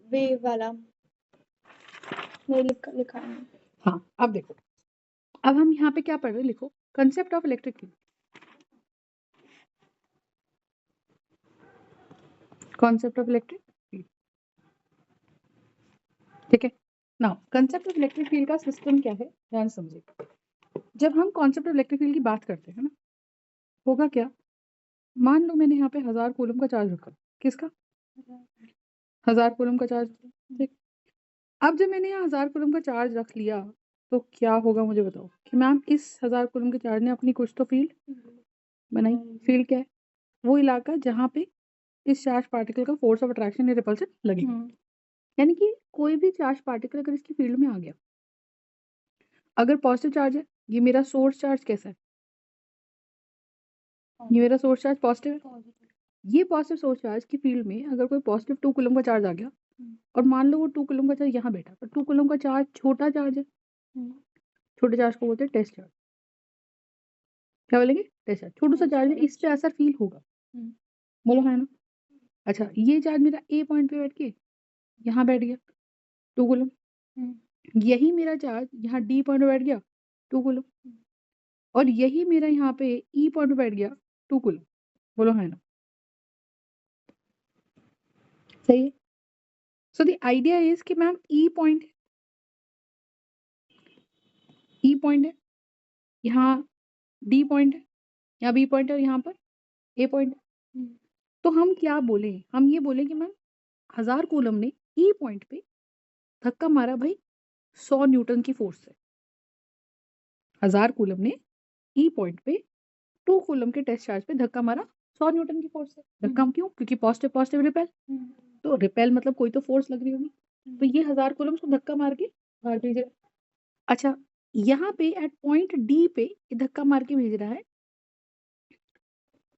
Wave वाला नहीं लिखा नहीं। हाँ, अब देखो, अब हम यहाँ पे क्या पढ़ रहे हैं, लिखो concept of electric field. Concept of electric field, ठीक है। Now concept of electric field का सिस्टम क्या है, ध्यान समझिए। जब हम कॉन्सेप्ट ऑफ इलेक्ट्रिक फील्ड की बात करते हैं ना, होगा क्या, मान लो मैंने यहाँ पे 1000 कूलम का चार्ज रखा, किसका, 1000 कूलम का चार्ज, ठीक। अब जब मैंने यहाँ 1000 कूलम का चार्ज रख लिया तो क्या होगा मुझे बताओ कि मैम इस 1000 कूलम के चार्ज ने अपनी कुछ तो फील्ड बनाई। फील्ड क्या है, वो इलाका जहाँ पे इस चार्ज पार्टिकल का फोर्स ऑफ अट्रैक्शन या रिपल्शन लगेगा। यानी कि कोई भी चार्ज पार्टिकल अगर इसकी फील्ड में आ गया, अगर पॉजिटिव चार्ज है, ये मेरा सोर्स चार्ज कैसा है, ये मेरा सोर्स चार्ज पॉजिटिव है, ये पॉजिटिव सोर्स चार्ज की फील्ड में अगर कोई पॉजिटिव 2 कूलम का चार्ज आ गया और मान लो वो 2 कूलम का चार्ज यहाँ बैठा, पर 2 कूलम का चार्ज छोटा चार्ज है, छोटे चार्ज को बोलते हैं टेस्ट चार्ज। क्या बोलेंगे, टेस्ट चार्ज, छोटा सा चार्ज है, इस पे असर फील होगा, बोलो है ना। अच्छा, ये चार्ज मेरा ए पॉइंट पे बैठ के यहाँ बैठ गया 2 कूलम, यही मेरा चार्ज यहाँ डी पॉइंट पे बैठ गया 2 कूलम, और यही मेरा यहाँ पे ई पॉइंट पे बैठ गया 2 कूलम, बोलो है ना, सही है। सो द आइडिया इज कि मैम ई पॉइंट है, यहाँ डी पॉइंट है, यहाँ बी पॉइंट है और यहाँ पर ए पॉइंट है। तो हम क्या बोले, हम ये बोले कि मैम 1000 कूलम ने ई पॉइंट पे धक्का मारा भाई 100 न्यूटन की फोर्स से। 1000 कूलम ने ई पॉइंट पे 2 कूलम के टेस्ट चार्ज पे धक्का मारा 100 न्यूटन की फोर्स से। धक्का क्यों, क्योंकि पॉजिटिव पॉजिटिव रिपेल, तो रिपेल मतलब कोई तो फोर्स लग रही होगी, तो ये 1000 कूलम उसको धक्का मार के बाहर भेज रहा है। अच्छा, यहाँ पे एट पॉइंट डी पे ये धक्का मार के भेज रहा है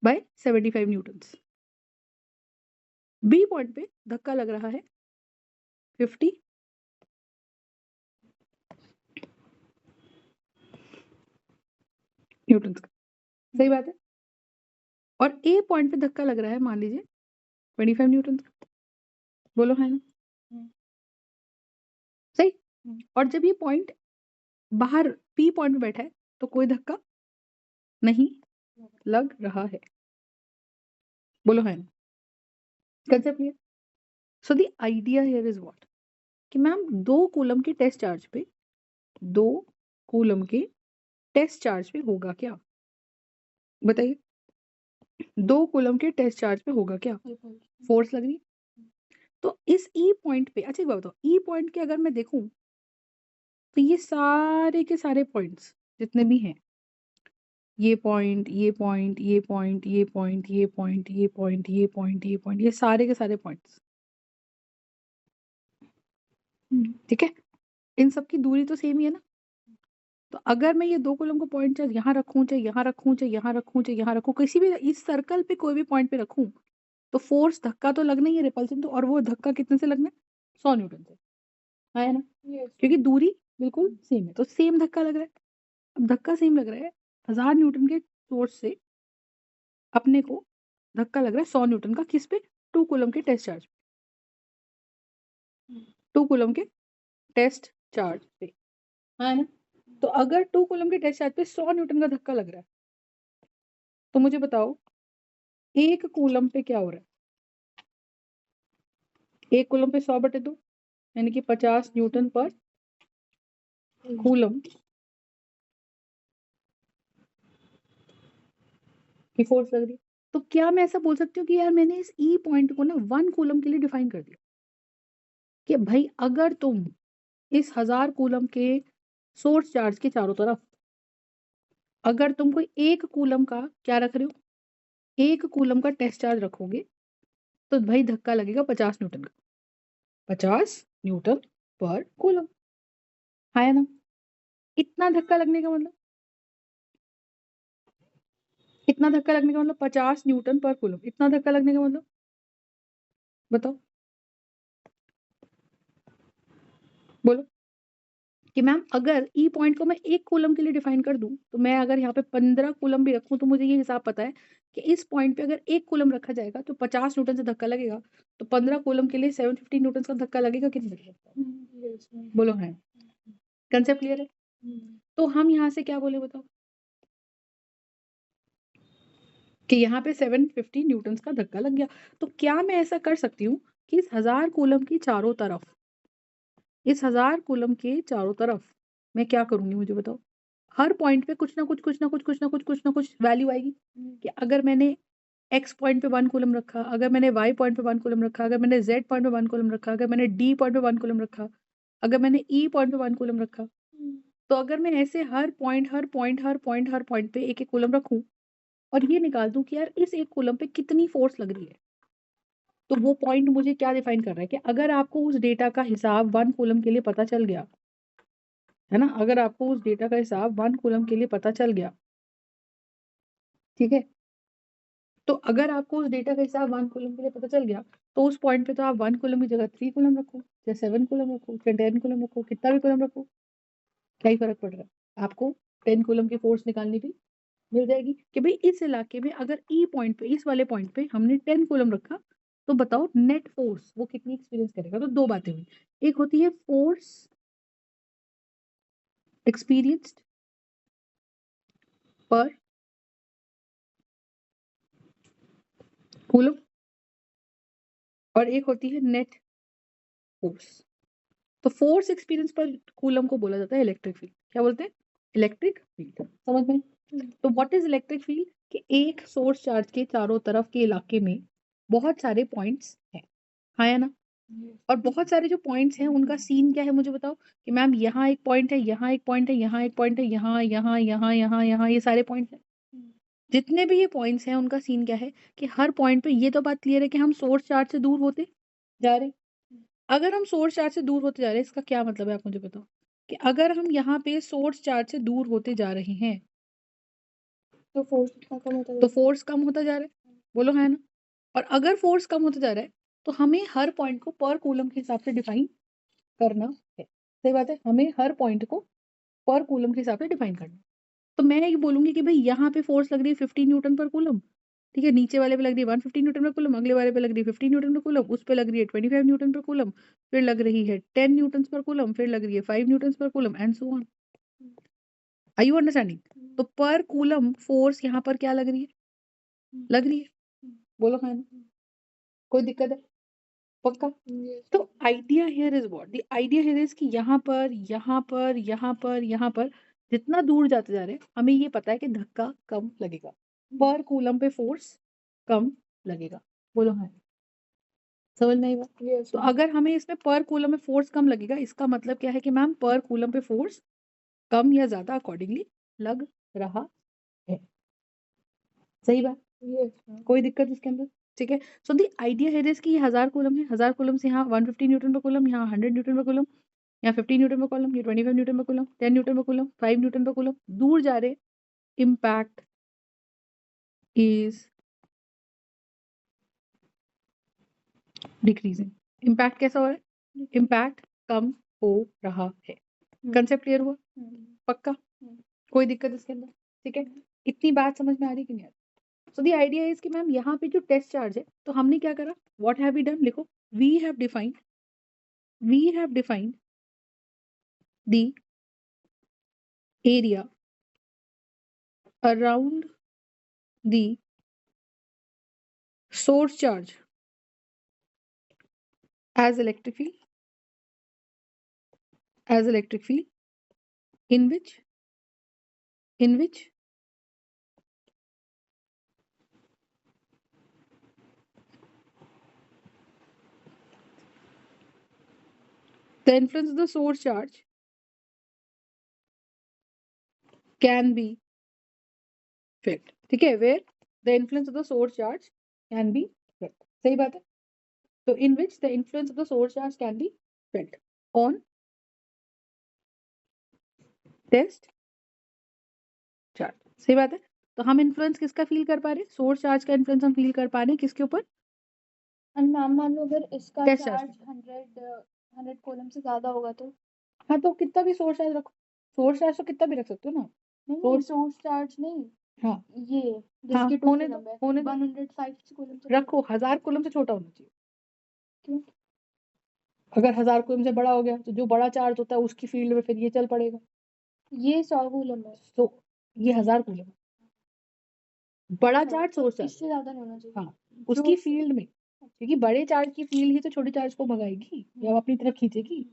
बाय 75 न्यूटन्स। बी पॉइंट पे धक्का लग रहा है 50 न्यूटन्स का, सही बात है। और ए पॉइंट पे धक्का लग रहा है मान लीजिए 25 न्यूटन्स का, बोलो है ना, सही। और जब ये पॉइंट बाहर पी पॉइंट पे बैठा है तो कोई धक्का नहीं लग रहा है, बोलो है ना, concept clear. So the idea here is what, कि मैम 2 कूलम के टेस्ट चार्ज पे 2 कूलम के टेस्ट चार्ज पे होगा क्या, बताइए। 2 कूलम के टेस्ट चार्ज पे होगा क्या, फोर्स लग रही है। तो इस ई पॉइंट पे, अच्छा एक बात बताओ, ई पॉइंट के अगर मैं देखूं तो ये सारे के सारे पॉइंट्स जितने भी हैं, ये पॉइंट, ये पॉइंट, ये पॉइंट, ये पॉइंट, ये पॉइंट, ये पॉइंट, ये पॉइंट, ये पॉइंट, ये सारे के सारे पॉइंट्स, ठीक है, इन सब की दूरी तो सेम ही है ना। तो अगर मैं ये 2 कॉलम को पॉइंट चार्ज यहाँ रखूं, चाहे यहाँ रखूं, चाहे यहाँ रखूं, चाहे यहाँ रखूं, किसी भी इस सर्कल पे कोई भी पॉइंट पे रखूं, तो फोर्स धक्का तो लगना ही है, रिपल्सन तो, और वो धक्का कितने से लगना है, 100 न्यूटन से, है ना, क्योंकि दूरी बिल्कुल सेम है, तो सेम धक्का लग रहा है। अब धक्का सेम लग रहा है, 1000 न्यूटन के फोर्स से अपने को धक्का लग रहा है 100 न्यूटन का, किस पे, 2 कूलम के टेस्ट चार्ज, 2 कूलम के टेस्ट चार्ज पे, है ना। तो अगर 2 कूलम के टेस्ट चार्ज पे 100 न्यूटन का धक्का लग रहा है, तो मुझे बताओ 1 कूलम पे क्या हो रहा है, 1 कूलम पे 100/2 यानी कि 50 न्यूटन पर कूलम की फोर्स लग रही है। तो क्या मैं ऐसा बोल सकती हूँ कि यार मैंने इस ई पॉइंट को ना 1 कूलम के लिए डिफाइन कर दिया, कि भाई अगर तुम इस 1000 कूलम के सोर्स चार्ज के चारों तरफ अगर तुम कोई 1 कूलम का क्या रख रहे हो, 1 कूलम का टेस्ट चार्ज रखोगे, तो भाई धक्का लगेगा 50 न्यूटन का, 50 न्यूटन पर कूलम, है ना। इतना धक्का लगने का मतलब, इतना धक्का लगने का मतलब 50 न्यूटन पर कूलम, इतना धक्का लगने का मतलब बताओ, बोलो। कि मैम अगर ई पॉइंट को मैं 1 कूलम के लिए डिफाइन कर दूं, तो मैं अगर यहाँ पे 15 कूलम भी रखूं तो मुझे ये हिसाब पता है कि इस पॉइंट पे अगर 1 कूलम रखा जाएगा तो 50 न्यूटन से धक्का लगेगा, तो 15 कूलम के लिए 750 न्यूटन का धक्का लगेगा कि नहीं लगेगा? बोलो है, कंसेप्ट क्लियर है? तो हम यहाँ से क्या बोले बताओ कि यहाँ पे 750 न्यूटन का धक्का लग गया। तो क्या मैं ऐसा कर सकती हूँ कि इस 1000 कूलम की चारों तरफ, इस 1000 कूलम के चारों तरफ मैं क्या करूंगी मुझे बताओ? हर पॉइंट पे कुछ ना कुछ वैल्यू आएगी कि अगर मैंने एक्स पॉइंट पे 1 कूलम रखा, अगर मैंने वाई पॉइंट पे 1 कूलम रखा, अगर मैंने जेड पॉइंट पे 1 कूलम रखा, अगर मैंने डी पॉइंट पे 1 कूलम रखा, अगर मैंने ई पॉइंट पे 1 कूलम रखा, तो अगर मैं ऐसे हर पॉइंट पे एक एक कूलम रखूं और ये निकाल दूं कि यार इस एक कूलम पे कितनी फोर्स लग रही है, तो वो पॉइंट मुझे क्या डिफाइन कर रहा है कि अगर आपको उस डेटा का हिसाब 1 कूलम के लिए पता चल गया है ना, अगर आपको उस डेटा का हिसाब 1 कूलम के लिए पता चल गया, ठीक है, तो अगर आपको उस डेटा का हिसाब 1 कूलम के लिए पता चल गया, तो उस पॉइंट पे तो आप 1 कूलम की जगह 3 कूलम रखो, या 7 कूलम रखो, या 10 कूलम रखो, कितना भी कूलम रखो, क्या ही फर्क पड़ रहा है? आपको 10 कूलम की फोर्स निकालनी भी मिल जाएगी कि भाई इस इलाके में अगर ई पॉइंट पे, इस वाले पॉइंट पे हमने 10 कूलम रखा, तो बताओ नेट फोर्स वो कितनी एक्सपीरियंस करेगा? तो दो बातें हुई, एक होती है फोर्स एक्सपीरियंस्ड पर कूलम, और एक होती है नेट फोर्स। तो फोर्स एक्सपीरियंस पर कूलम को बोला जाता है इलेक्ट्रिक फील्ड। क्या बोलते हैं? Electric field. समझ में? तो व्हाट इज इलेक्ट्रिक फील्ड? कि एक सोर्स चार्ज के चारों तरफ के इलाके में बहुत सारे पॉइंट्स हैं, हाँ या ना? और बहुत सारे जो पॉइंट्स हैं उनका सीन क्या है मुझे बताओ कि मैम यहाँ एक पॉइंट है, यहाँ एक पॉइंट है, यहाँ एक पॉइंट है, यहाँ यहाँ यहाँ यहाँ यहाँ ये सारे पॉइंट्स हैं। जितने भी ये पॉइंट्स हैं उनका सीन क्या है कि हर पॉइंट पे ये तो बात क्लियर है कि हम सोर्स चार्ज से दूर होते जा रहे हैं। अगर हम सोर्स चार्ज से दूर होते जा रहे हैं, इसका क्या मतलब है आप मुझे बताओ कि अगर हम यहाँ पे सोर्स चार्ज से दूर होते जा रहे हैं तो फोर्स कितना कम होता तो जाएगा? फोर्स कम होता जा रहा है, बोलो है ना? और अगर फोर्स कम होता जा रहा है तो हमें हर पॉइंट को पर कूलम के हिसाब से डिफाइन करना है। सही बात है, हमें हर पॉइंट को पर कूलम के हिसाब से डिफाइन करना है। तो मैं ये बोलूंगी कि भाई यहाँ पे फोर्स लग रही है 50 न्यूटन पर कूलम, ठीक है, नीचे वाले पे लग रही है 150 न्यूटन पर कूलम, अगले वाले पे लग रही है 50 न्यूटन पर कूलम, उस पे लग रही है 25 न्यूटन पर कूलम, फिर लग रही है 10 न्यूटन पर कूलम, फिर लग रही है 5 newton per coulomb and so on. Are you understanding? तो पर कूलम फोर्स यहाँ पर क्या लग रही है? लग रही है, बोलो हाँ ना? कोई दिक्कत है? पक्का? तो idea here is what, the idea here is कि यहाँ पर यहाँ पर यहाँ पर यहाँ पर जितना दूर जाते जा रहे हैं हमें ये पता है कि धक्का कम लगेगा, पर कूलम पे फोर्स कम लगेगा। बोलो हाँ, समझ नहीं हुआ? तो अगर हमें इसमें पर कूलम में फोर्स कम लगेगा, इसका मतलब क्या है कि मैम पर कूलम पे फोर्स कम या ज्यादा अकॉर्डिंगली लग रहा है। सही बात? कोई दिक्कत इसके अंदर? ठीक है, so the idea here is कि ये 1000 कूलम है, 1000 कूलम से यहाँ 150 न्यूटन पर कूलम, यहाँ 100 न्यूटन पर कूलम, यहाँ 50 न्यूटन पर कूलम, ये 25 Newton per coulomb, 10 Newton per coulomb, 5 newton per coulomb, दूर जा रहे, इम्पैक्ट इज डिक्रीजिंग। इम्पैक्ट कैसा हो रहा है? इम्पैक्ट कम हो रहा है। कंसेप्ट क्लियर हुआ? पक्का? कोई दिक्कत इसके अंदर? ठीक है, इतनी बात समझ में आ रही कि नहीं आ रही? सो द आइडिया इज कि मैम यहाँ पे जो टेस्ट चार्ज है, तो हमने क्या करा, व्हाट हैव वी डन, लिखो, we have defined the area around the source charge as electric field in which the influence of the source charge can be felt। ठीक है, where the influence of the source charge can be felt। सही बात है? तो in which the influence of the source charge can be felt on test charge। सही बात है? तो हम इन्फ्लुएंस किसका फील कर पा रहे हैं? सोर्स चार्ज का इन्फ्लुएंस हम फील कर पा रहे हैं किसके ऊपर? मैम मान लो अगर इसका टेस्ट चार्ज चार्ज। 100 कूलम से ज्यादा होगा तो हाँ तो कितना भी सोर्स चार्ज रखो, सोर्स चार्ज तो कितना भी रख सकते हो ना। नहीं सोर्स सोर्स चार्ज नहीं, हाँ ये हाँ जिसकी 2 होने दो कूलम है, होने दो 105 कूलम से रखो, 1000 कूलम से छोटा होना चाहिए। क्यों? अगर 1000 कूलम से बड़ा हो गया तो जो बड़ा चार्ज होता है उसकी फील्ड में फिर ये चल पड़ेगा। ये 100 कूलम है, तो ये 1000 कूलम है, बड़ा अच्छा, चार्ज सोर्स चार्ज इससे ज्यादा नहीं होना चाहिए। हाँ उसकी फील्ड में, क्योंकि बड़े चार्ज की फील्ड ही तो छोटे चार्ज को भगाएगी या अपनी तरफ खींचेगी।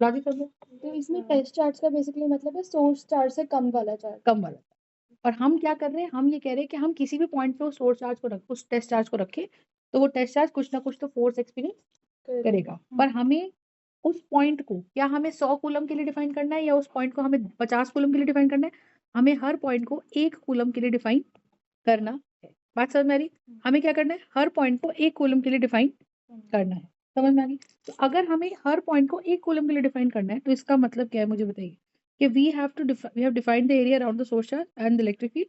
लॉजिक समझो। तो इसमें टेस्ट चार्ज का बेसिकली मतलब है सोर्स चार्ज से कम वाला चार्ज। कम वाला। और हम क्या कर रहे हैं, हम ये कह रहे हैं कि हम किसी भी पॉइंट पे उस सोर्स चार्ज को रख उस टेस्ट चार्ज को रखें तो वो टेस्ट चार्ज कुछ ना कुछ तो फोर्स एक्सपीरियंस करेगा। पर हमें उस पॉइंट को क्या हमें 100 कूलम के लिए डिफाइन करना है या उस पॉइंट को हमें 50 कूलम के लिए डिफाइन करना है। हमें हर पॉइंट को 1 कूलम के लिए डिफाइन करना है। बात समझ में आ रही। हमें क्या करना है, हर पॉइंट को 1 कूलम के लिए डिफाइन करना है। समझ में आ गई। तो अगर हमें हर पॉइंट को 1 कूलम के लिए डिफाइन करना है तो इसका मतलब क्या है मुझे बताइए कि we have defined the area around the source charge and the electric field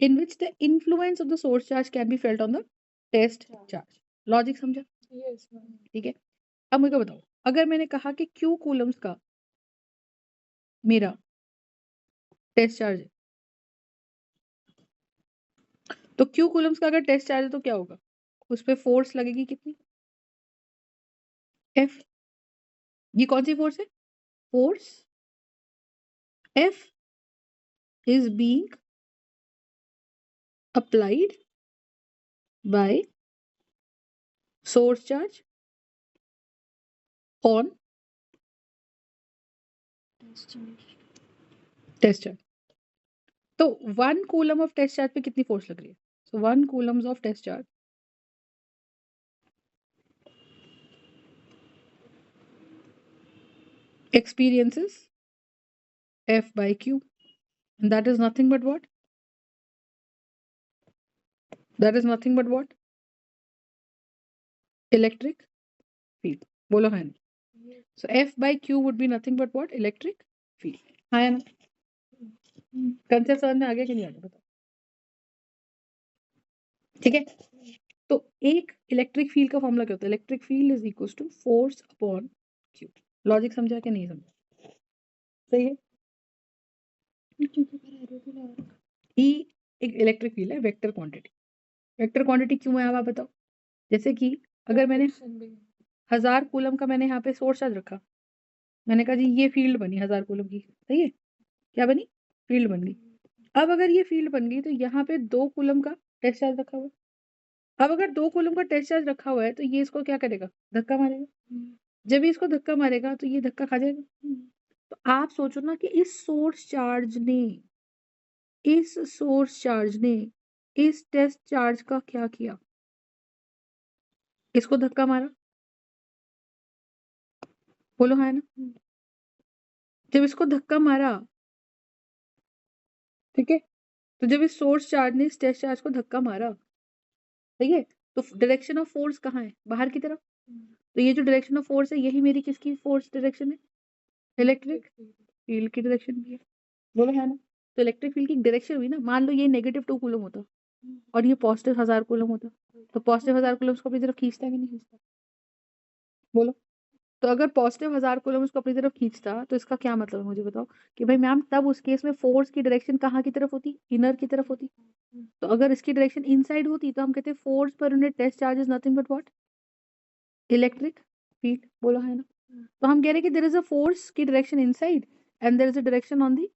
in which the influence of the source charge can be felt on the test charge. Logic समझा। यस ठीक है। अब मुझे बताओ, अगर मैंने कहा कि Q कूलम्स का मेरा टेस्ट चार्ज है तो Q कूलम्स का अगर टेस्ट चार्ज है तो क्या होगा, उस पर फोर्स लगेगी कितनी, F। ये कौन सी फोर्स है, force F is being applied by source charge on test charge. तो 1 कूलम ऑफ टेस्ट चार्ज पे कितनी फोर्स लग रही है, so 1 coulombs of test charge experiences F by Q and that is nothing but what, that is nothing but what, electric field। बोलो है ना। so F by Q would be nothing but what, electric field। हाँ है ना, concept समझ में आ गया कि नहीं आ गया बताओ। ठीक है। तो एक इलेक्ट्रिक फील्ड का फॉर्मूला क्या होता है, electric field is equal to force upon Q. Logic समझा कि नहीं समझा, सही है। ई एक इलेक्ट्रिक फील्ड है, वेक्टर क्वांटिटी। वेक्टर क्वांटिटी क्यों है आप बताओ। जैसे कि अगर मैंने 1000 कूलम का मैंने यहाँ पे सोर्स चार्ज रखा, मैंने कहा जी ये फील्ड बनी 1000 कूलम की, सही है, क्या बनी, फील्ड बन गई। अब अगर ये फील्ड बन गई तो यहाँ पे 2 कूलम का टेस्ट चार्ज रखा हुआ है। अब अगर 2 कूलम का टेस्ट चार्ज रखा हुआ है तो ये इसको क्या करेगा, धक्का मारेगा। जब ये इसको धक्का मारेगा तो ये धक्का खा जाएगा। तो आप सोचो ना कि इस सोर्स चार्ज ने इस टेस्ट चार्ज का क्या किया, इसको धक्का मारा, बोलो है ना। जब इसको धक्का मारा, ठीक है, तो जब इस सोर्स चार्ज ने इस टेस्ट चार्ज को धक्का मारा, ठीक है, तो डायरेक्शन ऑफ फोर्स कहाँ है, बाहर की तरफ। तो ये जो डायरेक्शन ऑफ फोर्स है यही मेरी किसकी फोर्स डायरेक्शन है, इलेक्ट्रिक फील्ड की डायरेक्शन भी है, बोलो है ना। तो इलेक्ट्रिक फील्ड की डायरेक्शन हुई ना, मान लो ये -2 कूलम होता और ये पॉजिटिव 1000 कूलम होता, तो पॉजिटिव 1000 कूलम को अपनी तरफ खींचता है कि नहीं खींचता, बोलो। तो अगर पॉजिटिव 1000 कूलम उसको अपनी तरफ खींचता तो इसका क्या मतलब है मुझे बताओ कि भाई मैम तब उस केस में फोर्स की डायरेक्शन कहाँ की तरफ होती, इनर की तरफ होती। तो अगर इसकी डायरेक्शन इनसाइड होती तो हम कहते हैं force per unit test charge is nothing but what, electric field, बोलो है ना। तो हम कह रहे हैं कि देयर इज अ फोर्स की direction inside and there is a direction on the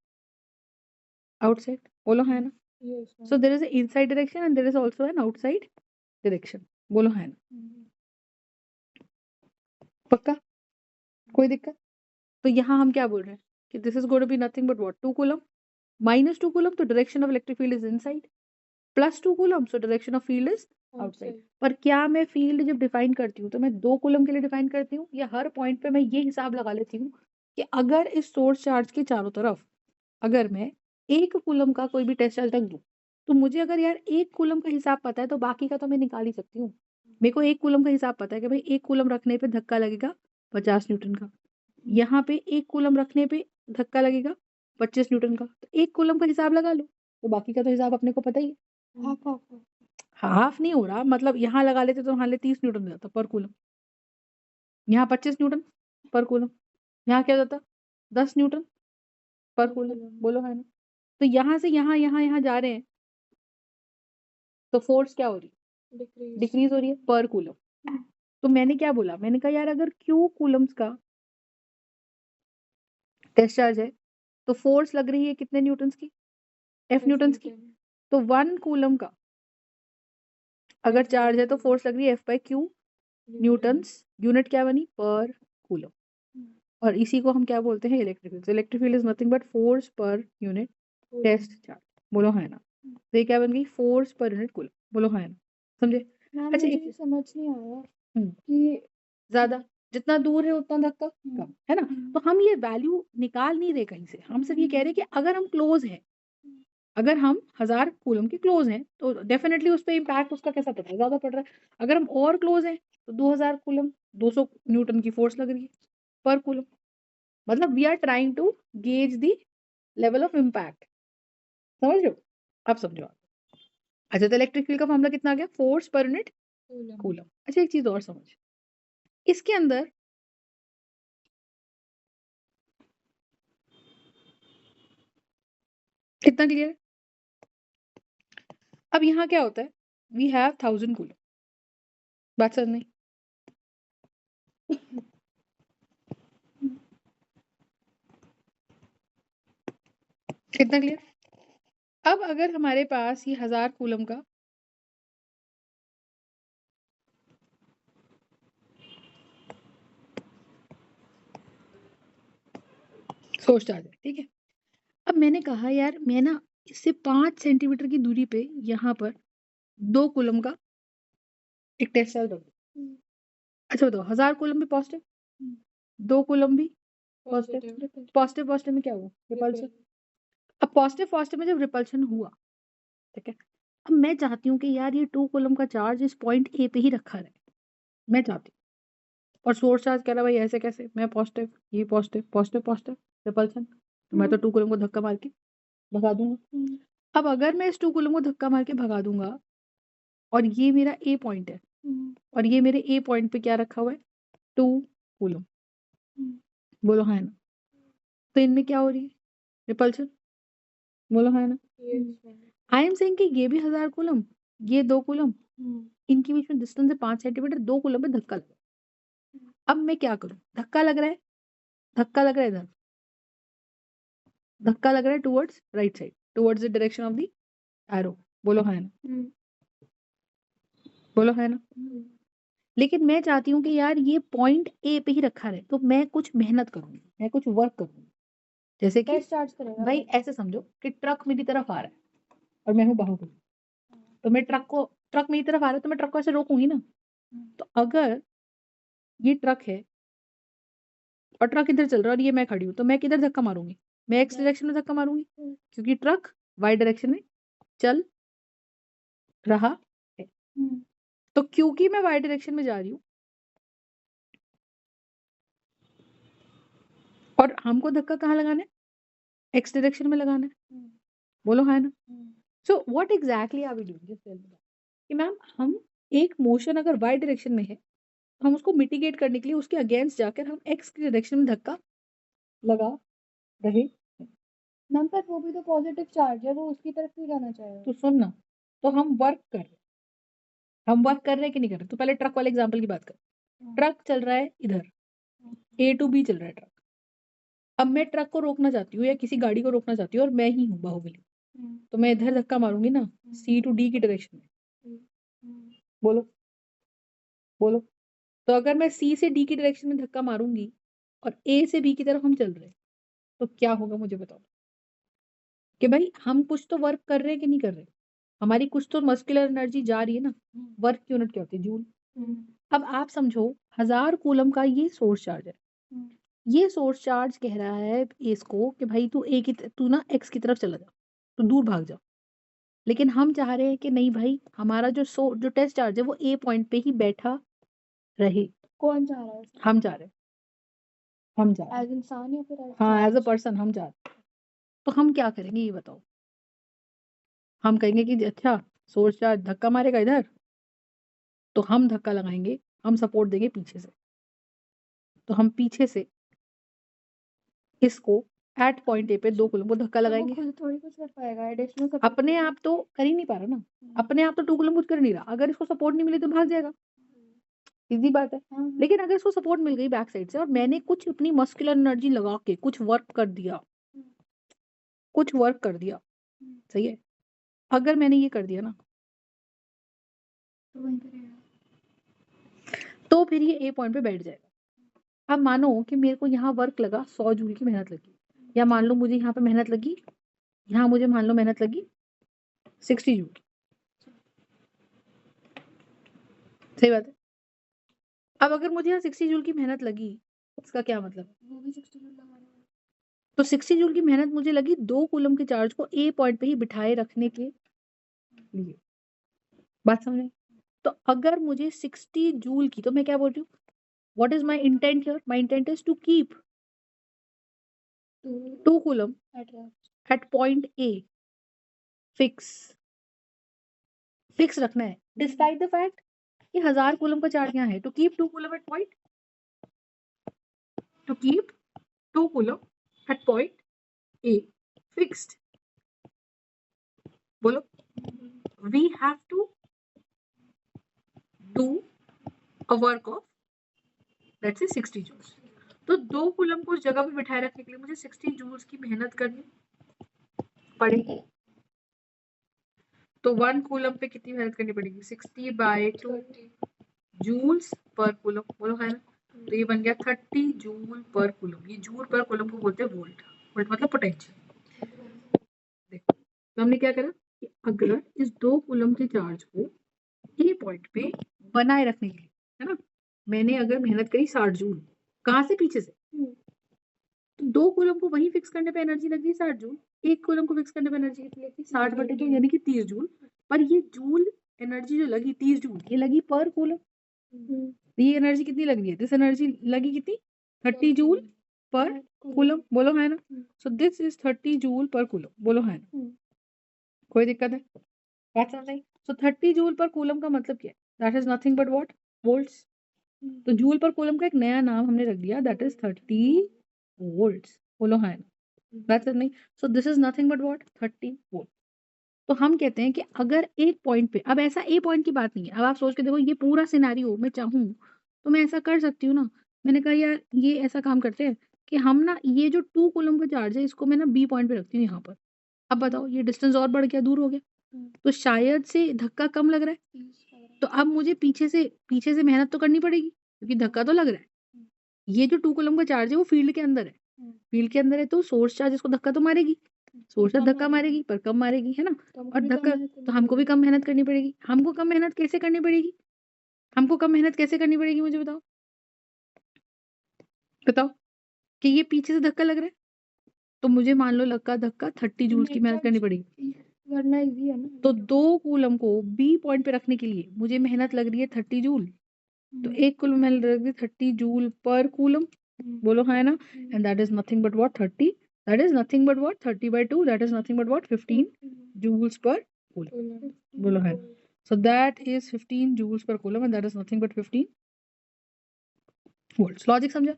outside, बोलो है ना। So there is a inside direction and there is also an outside direction, बोलो है ना। पक्का, कोई दिक्कत। तो यहाँ हम क्या बोल रहे हैं कि this is going to be nothing but what, 2 coulomb, -2 coulomb तो direction of electric field is inside, +2 coulomb so direction of field is outside. पर क्या मैं फील्ड जब डिफाइन करती हूँ तो मैं 2 कूलम के लिए डिफाइन करती हूँ या हर पॉइंट पे मैं ये हिसाब लगा लेती हूँ कि अगर इस सोर्स चार्ज के चारों तरफ अगर मैं 1 कूलम का कोई भी टेस्ट चार्ज रख दूं तो मुझे अगर यार 1 कूलम का हिसाब पता है तो बाकी का तो मैं निकाल ही सकती हूँ। मेरे को 1 कूलम का हिसाब पता है कि भाई 1 कूलम रखने पे धक्का लगेगा 50 न्यूटन का, यहाँ पे 1 कूलम रखने पे धक्का लगेगा 25 न्यूटन का, तो 1 कूलम का हिसाब लगा लो, तो बाकी का तो हिसाब अपने को पता ही है। हाफ नहीं हो रहा, मतलब यहाँ लगा लेते तो हाँ 30 न्यूटन हो जाता पर कूलम, यहाँ 25 न्यूटन पर कूलम, यहाँ क्या हो जाता 10 न्यूटन पर कूलम, बोलो है ना। तो यहाँ से यहाँ जा रहे हैं तो फोर्स क्या हो रही है, डिक्रीज हो रही है पर कूलम। तो मैंने क्या बोला, मैंने कहा यार अगर Q कूलम्स का टेस्ट चार्ज है तो फोर्स लग रही है कितने न्यूटन्स की, F न्यूटन्स की। तो 1 कूलम का अगर चार्ज है तो फोर्स लग रही है F/Q न्यूटन्स, यूनिट क्या बनी, पर कूलम। और इसी को हम क्या बोलते हैं, electric field. Electric field is nothing but force per unit test charge, बोलो है ना। तो ये क्या बन गई, फोर्स पर यूनिट कूलम, बोलो है ना, समझे। मैम अच्छा, मुझे एक ये समझ नहीं आया हम्म, कि ज्यादा जितना दूर है उतना धक्का कम, है ना। तो हम ये वैल्यू निकाल नहीं रहे कहीं से, हम सिर्फ ये कह रहे हैं कि अगर हम क्लोज हैं, अगर हम 1000 कूलम के क्लोज हैं तो डेफिनेटली उस पर इम्पैक्ट उसका कैसा पड़ रहा है, ज्यादा पड़ रहा है। अगर हम और क्लोज हैं तो 2000 कूलम 200 न्यूटन की फोर्स लग रही है पर कूलम। मतलब we are trying to gauge the level of impact, समझ रहे हो, अब समझो आप। अच्छा, तो इलेक्ट्रिक फील्ड का फॉर्मूला कितना आ गया, फोर्स पर यूनिट कूलम। अच्छा, एक चीज और समझ, इसके अंदर कितना क्लियर है। अब यहाँ क्या होता है, वी हैव 1000 कूलम, बात समझ नहीं, कितना क्लियर। अब अगर हमारे पास ये 1000 कूलम का सोर्स चार्ज है, ठीक है। अब मैंने कहा यार मैं ना इससे 5 सेंटीमीटर की दूरी पे यहाँ पर 2 कूलम का एक टेस्ट चार्ज रख दूं। अच्छा बताओ, 1000 कूलम भी पॉजिटिव, 2 कूलम भी पॉजिटिव, पॉजिटिव पॉजिटिव में क्या हुआ, रिपल्शन। अब पॉजिटिव पॉजिटिव में जब रिपल्शन हुआ, ठीक है, अब मैं चाहती हूँ कि यार ये 2 कूलम का चार्ज इस पॉइंट ए पे ही रखा रहे, मैं चाहती हूँ। और सोर्स चार्ज कह रहा भाई ऐसे कैसे, मैं पॉजिटिव, ये पॉजिटिव, पॉजिटिव पॉजिटिव रिपल्शन, तो मैं तो 2 कूलम को धक्का मार के भगा दूंगा। अब अगर मैं इस 2 कूलम को धक्का मार के भगा दूंगा और ये मेरा ए पॉइंट है और ये मेरे ए पॉइंट पे क्या रखा हुआ है, 2 कूलम, बोलो है ना। तो इनमें क्या हो रही है, रिपल्शन, बोलो है ना। आई एम सेइंग कि ये भी 1000 कूलम, ये 2 कूलम, इनके बीच में डिस्टेंस है 5 सेंटीमीटर, 2 कूलम पे धक्का लगा। अब मैं क्या करूं, धक्का लग रहा है, धक्का लग रहा है इधर, धक्का लग रहा है towards right side, towards the direction of the arrow, बोलो है ना, बोलो है ना। लेकिन मैं चाहती हूँ कि यार ये पॉइंट ए पे ही रखा रहे, तो मैं कुछ मेहनत करूंगी, मैं कुछ वर्क करूंगी। जैसे कि चार्ज करेगा भाई ऐसे समझो कि ट्रक मेरी तरफ आ रहा है और मैं हूँ बाहुबली, तो मैं ट्रक मेरी तरफ आ रहा है तो मैं ट्रक को ऐसे रोकूंगी ना। तो अगर ये ट्रक है और ट्रक इधर चल रहा है और ये मैं खड़ी हूँ, तो मैं किधर धक्का मारूंगी, मैं एक्स डायरेक्शन में धक्का मारूंगी, क्योंकि ट्रक वाई डायरेक्शन में चल रहा है। तो क्योंकि मैं वाई डायरेक्शन में जा रही हूँ और हमको धक्का कहाँ लगाना है, एक्स डायरेक्शन में लगाना है, बोलो है ना। So what exactly are we doing, just tell me कि मैम हम एक मोशन अगर वाई डायरेक्शन में है तो हम उसको मिटिगेट करने के लिए उसके अगेंस्ट जाकर हम एक्स की डायरेक्शन में धक्का लगा रहे। मैम पर वो भी तो पॉजिटिव चार्ज है, वो उसकी तरफ क्यों जाना चाहेगा। तो सुन ना, तो हम वर्क कर रहे हैं, हम वर्क कर रहे हैं कि नहीं कर रहे। तो पहले ट्रक वाले एग्जांपल की बात कर, ट्रक चल रहा है इधर, ए टू बी चल रहा है ट्रक। अब मैं ट्रक को रोकना चाहती हूँ या किसी गाड़ी को रोकना चाहती हूँ और मैं ही हूँ बाहुबली, तो मैं इधर धक्का मारूंगी ना, सी टू डी की डायरेक्शन में, बोलो बोलो। तो अगर मैं सी से डी की डायरेक्शन में धक्का मारूंगी और ए से बी की तरफ हम चल रहे हैं, तो क्या होगा मुझे बताओ कि भाई हम कुछ तो वर्क कर रहे हैं कि नहीं कर रहे, हमारी कुछ तो मस्कुलर एनर्जी जा रही है ना। वर्क की यूनिट क्या होती है, जूल। अब आप समझो 1000 कूलम का ये सोर्स चार्ज है, ये सोर्स चार्ज कह रहा है इसको कि भाई तू ना एक्स की तरफ चला जा, तो दूर भाग जा। लेकिन हम चाह रहे हैं कि नहीं भाई, हमारा जो टेस्ट चार्ज है वो ए पॉइंट पे ही बैठा रहे। कौन चाह रहा है ऐसा? हम चाह रहे हैं, हम चाह रहे हैं एज इंसान या फिर हाँ एज अ पर्सन हम चाह रहे हैं। तो हम क्या करेंगे ये बताओ, हम कहेंगे कि अच्छा सोर्स चार्ज धक्का मारेगा इधर, तो हम धक्का लगाएंगे, हम सपोर्ट देंगे पीछे से। तो हम पीछे से इसको एट पॉइंट ए पे 2 कूलम को धक्का तो वो लगाएंगे। खुद थोड़ी कुछ कर पाएगा, एडिशनल सपोर्ट अपने चाहिए। आप तो कर ही नहीं पा रहा ना, अपने आप तो 2 कूलम कुछ कर नहीं रहा। अगर इसको सपोर्ट नहीं मिली तो भाग जाएगा, इजी बात है। हाँ, लेकिन अगर इसको सपोर्ट मिल गई बैक साइड से और मैंने कुछ अपनी मस्कुलर एनर्जी लगा के कुछ वर्क कर दिया, कुछ वर्क कर दिया, सही है। अगर मैंने ये कर दिया ना, तो वहीं पे रहेगा। तो फिर ये ए पॉइंट पे बैठ जाएगा। अब मानो कि मेरे को यहाँ वर्क लगा, 100 जूल की मेहनत लगी, या मान लो मुझे यहाँ पे मेहनत लगी, यहाँ मुझे मान लो मेहनत लगी 60 जूल, सही बात है। अब अगर मुझे यहाँ 60 जूल की मेहनत लगी, इसका क्या मतलब? वो भी 60 जूल लगा रहा है। तो 60 जूल की मेहनत मुझे लगी 2 कूलम के चार्ज को ए पॉइंट पे ही बिठाए रखने के लिए। बात समझे? तो अगर मुझे 60 जूल की, तो मैं क्या बोल रही हूँ, what is my intent here? My intent is to keep 2 coulomb at point A fix रखना है, डिस्पाइट द फैक्ट कि 1000 कूलम का चार्ज यहाँ है। To keep 2 coulomb at point, to keep 2 coulomb at point A fixed, बोलो, we have to do a work of that's is 60 joules. तो 2 coulomb को उस जगह पे बिठाए रखने के लिए मुझे 60 जूल्स की मेहनत करनी पड़ेगी। तो 1 कूलम पे कितनी मेहनत करनी पड़ेगी? 60/2 जूल्स पर कूलम, बोलो है ना। तो ये बन गया 30 जूल पर कूलम। ये जूल पर कूलम को बोलते हैं वोल्ट। वोल्ट मतलब पोटेंशियल। देखो, तो हमने क्या करा कि अगर इस 2 कूलम के चार्ज को ए पॉइंट पे बनाए रखने के लिए, है ना, मैंने अगर मेहनत करी 60 जूल, कहाँ से? पीछे से। तो 2 कूलम को वहीं फिक्स करने पे एनर्जी लग गई 60 जूल, 1 कूलम को फिक्स करने पे एनर्जी कितनी लगती? 60/2 यानी कि 30 जूल। पर ये जूल एनर्जी जो लगी 30 जूल, ये लगी पर कूलम। ये एनर्जी कितनी लग रही है? दिस एनर्जी लगी कितनी? 30 जूल पर कूलम, बोलो है ना। सो दिस इज 30 जूल पर कूलम, बोलो है ना। कोई दिक्कत है? बात समझ आई? सो 30 जूल पर कूलम का मतलब क्या है? That is nothing but what? Volts. तो जूल पर कूलम का एक नया नाम हमने रख दिया, दैट इज 30 वोल्ट्स, बोलो है ना। दैट्स इट नहीं। So this is nothing but what? 30 volt. तो हम कहते हैं कि अगर एक पॉइंट पे, अब ऐसा ए पॉइंट की बात नहीं है, अब आप सोच के देखो, ये पूरा सिनेरियो मैं चाहूँ तो मैं ऐसा कर सकती हूँ ना। मैंने कहा यार ये ऐसा काम करते हैं कि हम ना ये जो 2 कूलम का चार्ज है इसको मैं ना बी पॉइंट पे रखती हूँ यहाँ पर। अब बताओ, ये डिस्टेंस और बढ़ गया, दूर हो गया, तो शायद से धक्का कम लग रहा है। तो अब मुझे पीछे से मेहनत तो करनी पड़ेगी क्योंकि धक्का तो लग रहा है। ये जो 2 कूलम का चार्ज है वो फील्ड के अंदर है, फील्ड के अंदर है, तो सोर्स चार्ज इसको धक्का तो मारेगी, सोर्स चार्ज धक्का मारेगी पर कम मारेगी, है ना। और धक्का, तो हमको भी कम मेहनत करनी पड़ेगी। हमको कम मेहनत कैसे करनी पड़ेगी? हमको कम मेहनत कैसे करनी पड़ेगी, मुझे बताओ। बताओ कि ये पीछे से धक्का लग रहा है, तो मुझे मान लो लगा धक्का 30 जूल्स की मेहनत करनी पड़ेगी। वरना इजी है ना। तो 2 कूलम को बी पॉइंट पे रखने के लिए मुझे मेहनत लग रही है 30 जूल। तो 1 कूलम मेहनत लग रही है 30 जूल पर कूलम, बोलो है ना। And that is nothing but what? 30, that is nothing but what? 30/2, that is nothing but what? 15 joules per coulomb, बोलो है। So that is 15 joules per coulomb and that is nothing but 15 volts. Logic समझा?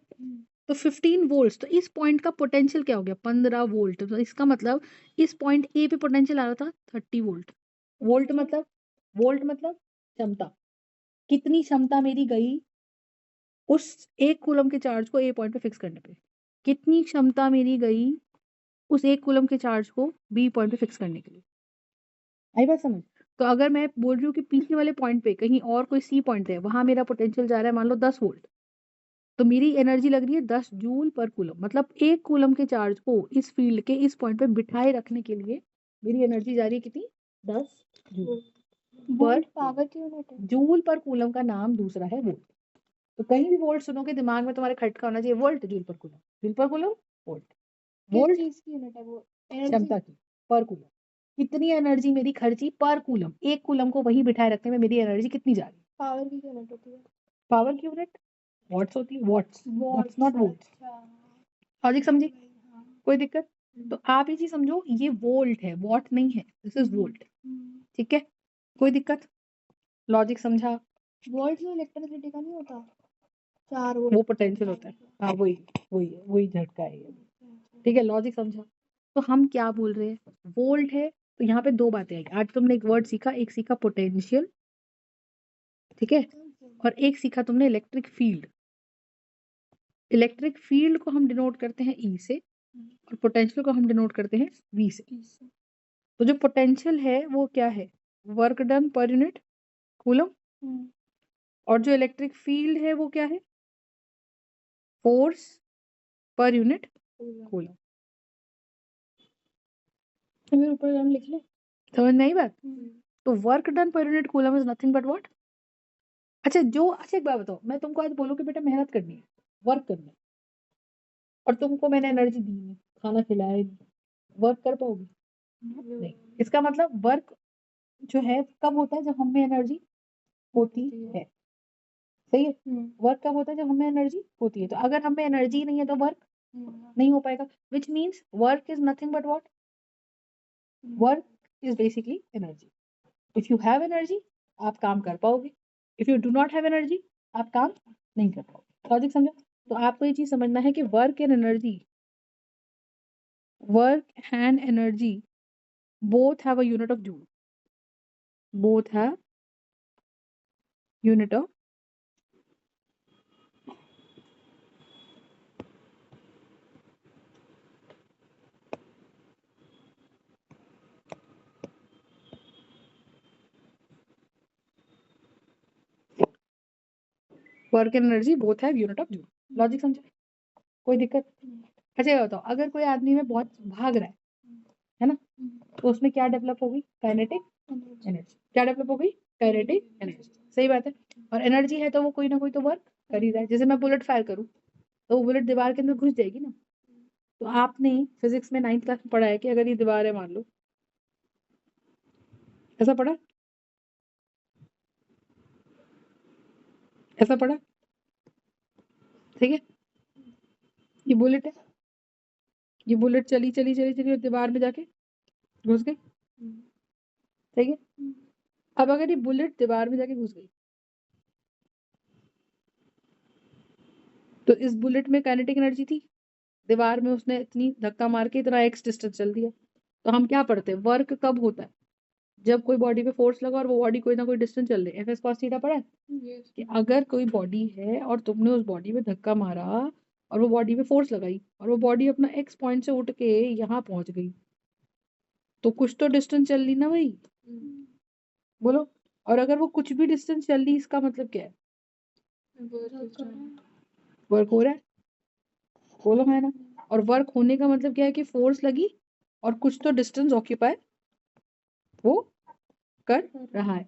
तो 15 volts, तो इस point का potential क्या हो गया? 15 वोल्ट। तो इसका मतलब इस पॉइंट ए पे पोटेंशियल आ रहा था 30 वोल्ट। वोल्ट मतलब क्षमता। कितनी क्षमता मेरी गई उस 1 कूलम के चार्ज को ए पॉइंट पे फिक्स करने पे? कितनी क्षमता मेरी गई उस 1 कूलम के चार्ज को बी पॉइंट पे फिक्स करने के लिए? आई बात समझ? तो अगर मैं बोल रही हूँ कि पीछे वाले पॉइंट पे कहीं और कोई सी पॉइंट है, वहां मेरा पोटेंशियल जा रहा है मान लो 10 वोल्ट, तो मेरी एनर्जी लग रही है 10 जूल पर कूलम। मतलब 1 कूलम के चार्ज को इस फील्ड के इस पॉइंट पे बिठाए रखने के लिए मेरी एनर्जी जा रही है कितनी? 10 जूल पर पावर की यूनिट है। जूल पर कूलम का नाम दूसरा है वोल्ट। तो कहीं भी वोल्ट सुनोगे दिमाग में तुम्हारे खटका होना चाहिए, वोल्ट जूल पर कूलम, जूल पर कूलम वोल्ट। वोल्ट चीज की यूनिट है वो? क्षमता की, पर कूलम। कितनी एनर्जी मेरी खर्ची पर कूलम? 1 कूलम को वहीं बिठाए रखने में मेरी एनर्जी कितनी जा रही है? पावर की यूनिट होती है। पावर की यूनिट वॉट्स होती है, वॉट्स नॉट वोल्ट। लॉजिक समझी? कोई दिक्कत? तो आप ये चीज समझो, ये वोल्ट है, वॉट नहीं है, दिस इज वोल्ट। ठीक है, कोई दिक्कत? लॉजिक समझा? वोल्ट में इलेक्ट्रिसिटी का नहीं होता, 4 वो पोटेंशियल होता है, हाँ वही झटका है ये। ठीक है, लॉजिक समझा। तो हम क्या बोल रहे हैं, वोल्ट है तो यहाँ पे दो बातें आई। आज तुमने एक वर्ड सीखा, एक सीखा पोटेंशियल, ठीक है, और एक सीखा तुमने इलेक्ट्रिक फील्ड। इलेक्ट्रिक फील्ड को हम डिनोट करते हैं ई से और पोटेंशियल को हम डिनोट करते हैं वी से। तो जो पोटेंशियल है वो क्या है, work done per unit coulomb, और जो इलेक्ट्रिक फील्ड है वो क्या है, फोर्स पर यूनिट कूलम। हमें ऊपर हम लिख ले। समझ नहीं बात। तो work done per unit coulomb is nothing but what. अच्छा एक बात बताओ, मैं तुमको आज बोलूं कि बेटा मेहनत करनी है, वर्क करना है, और तुमको मैंने एनर्जी दी नहीं, खाना खिलाया ही नहीं, वर्क कर पाओगे? नहीं। इसका मतलब वर्क जो है कब होता है, जब हमें एनर्जी होती है। सही है। वर्क कब होता है, जब हमें एनर्जी होती है। तो अगर हमें एनर्जी नहीं है तो वर्क नहीं हो पाएगा, which means work is nothing but what, work is basically energy. If you have energy आप काम कर पाओगे, if you do not have energy आप काम नहीं कर पाओगे। लॉजिक समझा। तो आपको ये चीज समझना है कि work and energy both have a unit of joule, both have unit of work and energy both have unit of joule. Logic समझे, कोई दिक्कत? अच्छा ये बताओ, अगर कोई आदमी में बहुत भाग रहा है ना, तो उसमें क्या डेवलप होगी, काइनेटिक एनर्जी। क्या डेवलप होगी, काइनेटिक एनर्जी। सही बात है। और एनर्जी है तो वो कोई ना कोई तो वर्क कर ही रहा है। जैसे मैं बुलेट फायर करूँ तो वो बुलेट दीवार के अंदर घुस जाएगी ना। तो आपने फिजिक्स में 9th क्लास में पढ़ा है कि अगर ये दीवार है मान लो, ऐसा पढ़ा, ऐसा पढ़ा, ठीक है। ये बुलेट है, ये बुलेट चली चली चली चली और दीवार में जाके घुस गई, ठीक है। अब अगर ये बुलेट दीवार में जाके घुस गई तो इस बुलेट में काइनेटिक एनर्जी थी, दीवार में उसने इतनी धक्का मार के इतना एक्स डिस्टेंस चल दिया। तो हम क्या पढ़ते हैं, वर्क कब होता है, जब कोई बॉडी पे फोर्स लगा और वो बॉडी कोई ना कोई डिस्टेंस चल रही है। एफ एस कॉस थीटा पढ़ा है कि अगर कोई बॉडी है और तुमने उस बॉडी में धक्का मारा और वो बॉडी पे फोर्स लगाई और वो बॉडी अपना एक्स पॉइंट से उठ के यहाँ पहुंच गई, तो कुछ तो डिस्टेंस चल रही ना भाई, बोलो। और अगर वो कुछ भी डिस्टेंस चल रही, इसका मतलब क्या है, वर्क हो रहा है, बोलो है ना। और वर्क होने का मतलब क्या है कि फोर्स लगी और कुछ तो डिस्टेंस ऑक्यूपाई वो कर रहा है।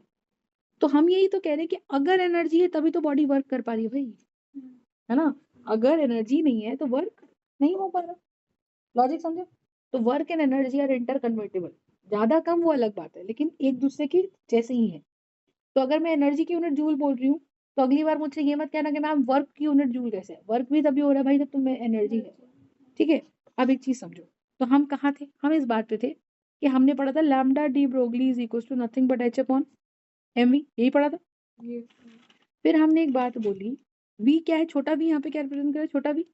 तो हम यही तो कह रहे हैं कि अगर एनर्जी है तभी तो बॉडी वर्क कर पा रही है भाई, है ना। अगर एनर्जी नहीं है तो वर्क नहीं हो पा रहा। लॉजिक समझो। तो work and energy are interconvertible, ज्यादा कम वो अलग बात है, लेकिन एक दूसरे के जैसे ही है। तो अगर मैं एनर्जी की यूनिट जूल बोल रही हूँ तो अगली बार मुझसे ये मत कहना कि मैम वर्क की यूनिट जूल कैसे है। वर्क भी तभी हो रहा है भाई जब तुम्हें एनर्जी है, ठीक है। अब एक चीज समझो, तो हम कहाँ थे, हम इस बात पे थे कि हमने पढ़ा था lambda de Broglie is equal to nothing but h upon m v, यही पढ़ा था। फिर हमने एक बात बोली, वी क्या है, छोटा वी यहाँ पे क्या रिप्रेजेंट कर रहा है, छोटा v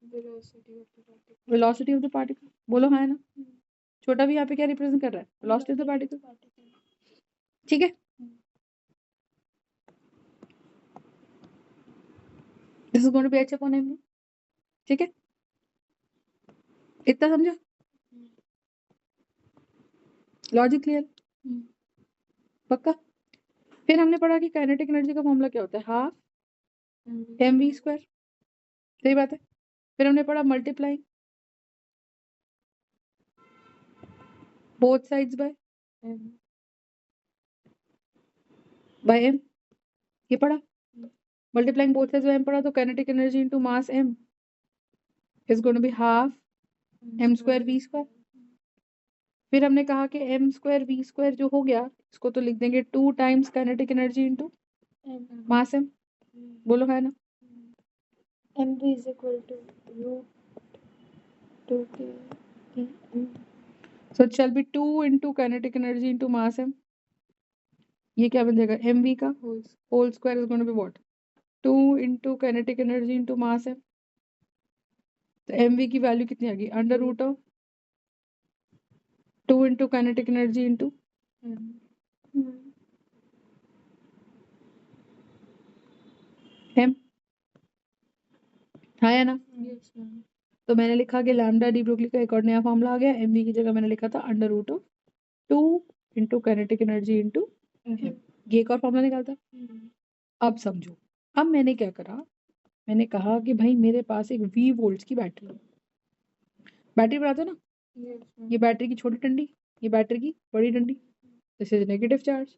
velocity of the particle, बोलो हाँ है ना। छोटा वी यहाँ पे क्या रिप्रेजेंट कर रहा है, वेलोसिटी ऑफ द पार्टिकल, ठीक है। This is going to be h upon m v, ठीक है। इतना समझो, लॉजिक क्लियर, पक्का। फिर हमने पढ़ा कि काइनेटिक एनर्जी का फॉर्मूला क्या होता है, हाफ एम वी स्क्वायर, सही बात है। फिर हमने पढ़ा multiplying both sides by m, ये पढ़ा। Multiplying both sides by m पढ़ा। तो kinetic energy into mass m is going to be half m square v square. फिर हमने कहा कि एम स्क्वायर वी स्क्वायर जो हो गया, इसको तो लिख देंगे 2 times kinetic energy into mass m, बोलो है ना। mv is equal to root 2k m. So it shall be 2 into kinetic energy into mass m. ये क्या बन जाएगा, mv का whole square is going to be what, 2 into kinetic energy into mass m। तो mv की value कितनी आ गई, under root of 2 into kinetic energy into m है ना। Yes ma'am. तो मैंने लिखा कि लैम्डा डी ब्रोगली का एक और नया फॉर्मूला आ गया, mv की जगह मैंने लिखा था under root of 2 into kinetic energy into m। ये एक और फॉर्मूला निकालता। अब समझो, अब मैंने क्या करा, मैंने कहा कि भाई मेरे पास एक v वोल्ट्स की बैटरी है। बैटरी बनाते हो ना, यस मैम। ये बैटरी की छोटी डंडी, ये बैटरी की बड़ी डंडी, this is negative charge,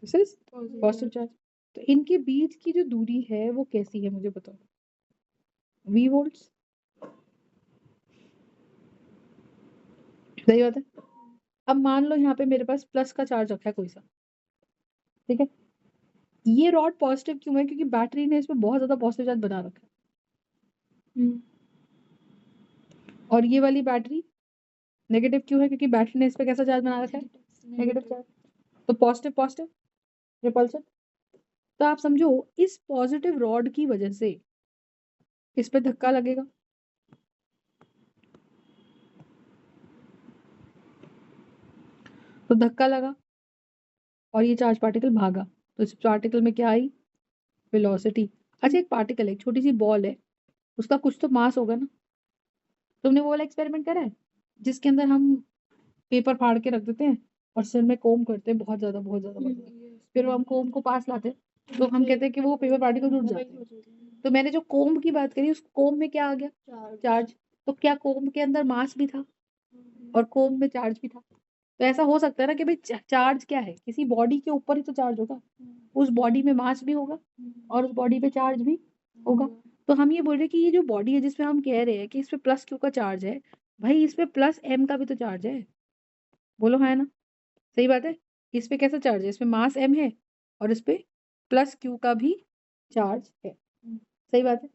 this is positive charge. तो इनके बीच की जो दूरी है वो कैसी है मुझे बताओ, v वोल्ट्स, सही बात है। अब मान लो यहाँ पे मेरे पास प्लस का चार्ज रखा है कोई सा, ठीक है। ये रॉड पॉजिटिव क्यों है, क्योंकि बैटरी ने इसमें बहुत ज्यादा पॉजिटिव चार्ज बना रखा है। और ये वाली बैटरी नेगेटिव क्यों है, क्योंकि बैटरी ने इस पे कैसा चार्ज बना रखा है, नेगेटिव चार्ज। तो पॉजिटिव पॉजिटिव रिपल्शन। तो आप समझो इस पॉजिटिव रॉड की वजह से इस पे धक्का लगेगा, तो धक्का लगा और ये चार्ज पार्टिकल भागा, तो इस पार्टिकल में क्या आई, वेलोसिटी। अच्छा, एक पार्टिकल है, एक छोटी सी बॉल है, उसका कुछ तो मास होगा ना। तुमने वो वाला एक्सपेरिमेंट करा है जिसके अंदर हम पेपर फाड़ के रख देते हैं और सिर में कोम करते हैं बहुत ज्यादा बहुत ज्यादा बहुत ज्यादा, फिर हम कोम को पास लाते हैं तो हम कहते हैं कि वो पेपर पार्टिकल उड़ जाते हैं। तो मैंने जो कोम की बात करी, उस कोम में क्या आ गया, चार्ज। तो क्या कोम के अंदर मास भी था और कोम में चार्ज भी था। तो ऐसा हो सकता है ना कि भाई चार्ज क्या है, किसी बॉडी के ऊपर ही तो चार्ज होगा, उस बॉडी में मास भी होगा और उस बॉडी पे चार्ज भी होगा। तो हम ये बोल रहे हैं कि ये जो बॉडी है जिसमें हम कह रहे हैं कि इस पे प्लस क्यू का चार्ज है, भाई इस पे प्लस एम का भी तो चार्ज है, बोलो है ना, सही बात है। इस पे कैसा चार्ज है, इसमें मास m है और इस पे प्लस q का भी चार्ज है, सही बात है।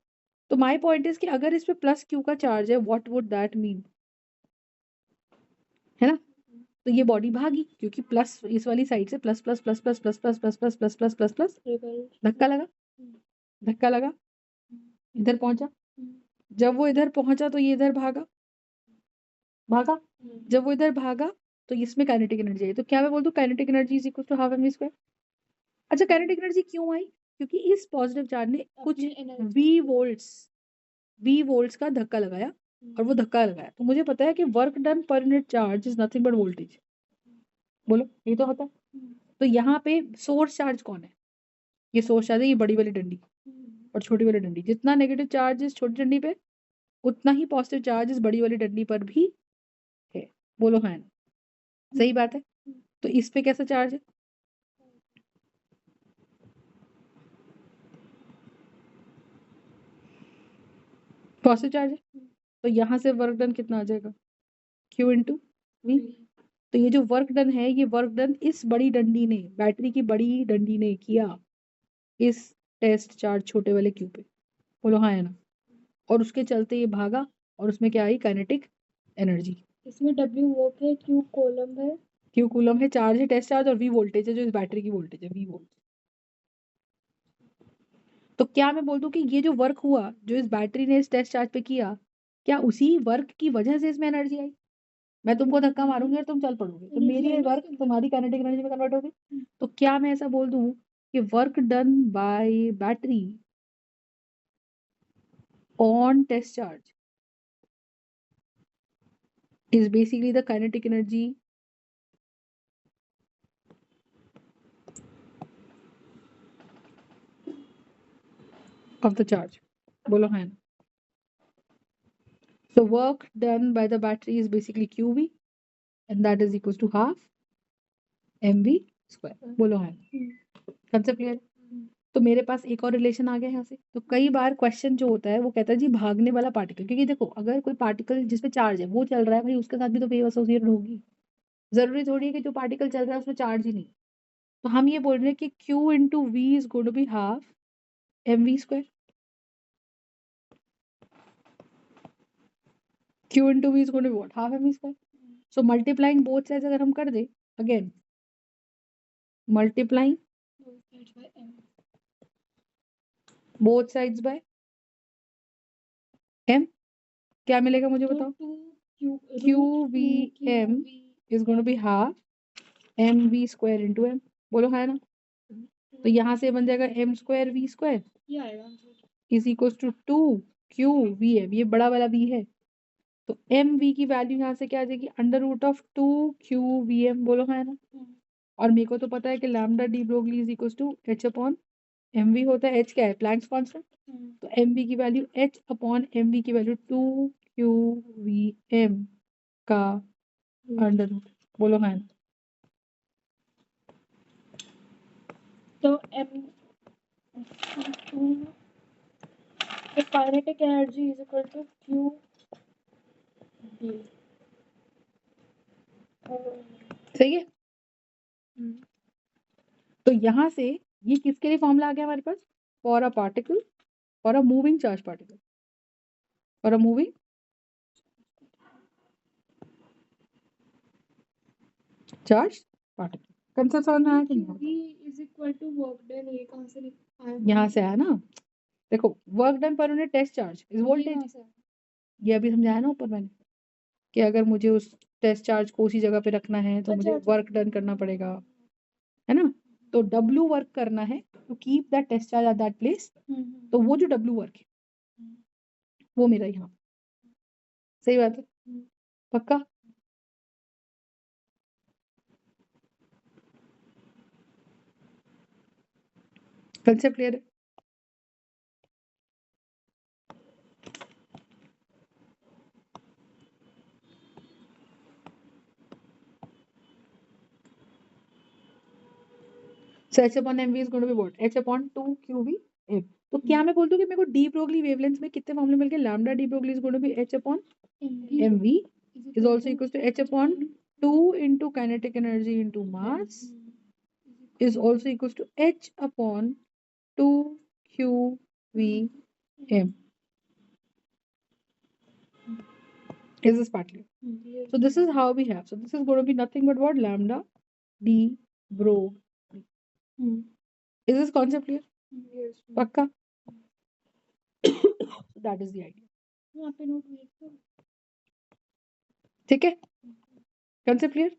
तो माय पॉइंट इज कि अगर इस पे प्लस q का चार्ज है, व्हाट वुड दैट मीन, है ना। तो ये बॉडी भागी क्योंकि प्लस इस वाली साइड से plus plus plus plus plus plus plus plus plus plus plus plus धक्का लगा, धक्का लगा, इधर पहुंचा। जब वो इधर पहुंचा तो ये इधर भागा, भागा। जब वो इधर भागा तो इसमें काइनेटिक एनर्जी आई। तो क्या मैं बोल दूं kinetic energy is equal to half m v square. अच्छा, काइनेटिक एनर्जी क्यों आई, क्योंकि इस पॉजिटिव चार्ज ने कुछ वी वोल्ट्स का धक्का लगाया और वो धक्का लगाया, तो मुझे पता है कि work done per unit charge is nothing but voltage, बोलो ये तो होता है। तो यहाँ पे सोर्स चार्ज कौन है, ये सोर्स चार्ज है, ये बड़ी वाली डंडी और छोटी वाली डंडी। जितना नेगेटिव चार्ज इस छोटी डंडी पे उतना ही पॉजिटिव चार्ज इस बड़ी वाली डंडी पर भी है, बोलो है ना, सही बात है। तो इस पे कैसा चार्ज है, पॉजिटिव चार्ज है। तो यहाँ से वर्क डन कितना आ जाएगा, Q इंटू वी। तो ये जो वर्क डन है, ये वर्क डन इस बड़ी डंडी ने, बैटरी की बड़ी डंडी ने किया इस टेस्ट चार्ज छोटे वाले क्यू पे, बोलो हाँ है ना। और उसके चलते ये भागा और उसमें क्या आई, काइनेटिक एनर्जी। इसमें W वोल्ट है, Q कूलम है, क्यू कूलम है, चार्ज है टेस्ट चार्ज, और वी वोल्टेज है जो इस बैटरी की वोल्टेज है, वी वोल्ट। तो क्या मैं बोल दूं कि ये जो वर्क हुआ जो इस बैटरी ने इस टेस्ट चार्ज पे किया, क्या उसी वर्क की वजह से इसमें एनर्जी आई। मैं तुमको धक्का मारूंगी और तुम चल पड़ोगे, तो मेरी वर्क तुम्हारी काइनेटिक एनर्जी में कन्वर्ट होगी। तो क्या मैं ऐसा बोल दूं कि work done by battery on test charge is basically the kinetic energy of the charge, बोलो है ना। So work done by the battery is basically QV and that is equals to half mv square, बोलो है ना, concept clear. तो मेरे पास एक और रिलेशन आ गया यहाँ से। तो कई बार क्वेश्चन जो होता है वो कहता है जी भागने वाला पार्टिकल, क्योंकि देखो अगर कोई पार्टिकल जिसपे चार्ज है वो चल रहा है, भाई उसके साथ भी तो वेव एसोसिएटेड होगी, जरूरी थोड़ी है कि जो पार्टिकल चल रहा है उसमें चार्ज ही नहीं। तो हम ये बोल रहे हैं कि Q into v is going to be half mv square, Q into V is going to be what? Half mv square. So multiplying both sides अगर हम कर दे, again multiplying both sides by m, क्या मिलेगा मुझे बताओ, QVM is going to be half mv square into m. बोलो है ना? तो यहाँ से बन जाएगा m square v square ये आएगा answer. is equals to 2 q v है, ये बड़ा वाला v है, तो m v की वैल्यू यहाँ से क्या आ जाएगी under root of 2 q v m। बोलो है ना? और मेरे को तो पता है कि lambda de Broglie is equal to h upon m v होता है, h क्या है प्लैंक्स कांस्टेंट, तो एम वी की value h upon m v की वैल्यू 2 q v m का अंडर रूट। बोलो है ना? तो m the kinetic energy is equal to q v। सही है। तो यहाँ से ये किसके लिए फॉर्मूला आ गया हमारे पास? For a particle, for a moving charge particle, for a moving charge particle. Concept समझ में आया कि नहीं? v is equal to work done, ये कहाँ से आया? यहाँ से आया ना, देखो work done per unit test charge is voltage, ये अभी समझाया ना ऊपर मैंने कि अगर मुझे उस टेस्ट चार्ज को उसी जगह पे रखना है तो मुझे वर्क डन करना पड़ेगा, है ना? तो W वर्क करना है to keep that test charge at that place, तो वो जो W वर्क है वो मेरा यहाँ। सही बात है? पक्का? कंसेप्ट क्लियर है? So h upon mv is going to be what? h upon 2 qv m। तो क्या मैं बोल दूं कि मेरे को डी ब्रोगली वेवलेंथ में कितने फॉर्मूले मिल गए? Lambda de Broglie is going to be h upon mv is also equals to h upon 2 into kinetic energy into mass is also equals to h upon 2 qv m. Is this part clear? So this is how we have. So this is going to be nothing but what? Lambda d broglie. Is this concept clear? Yes. Pakka? So that is the idea. यहाँ पे note लिख दो। ठीक है? Concept clear?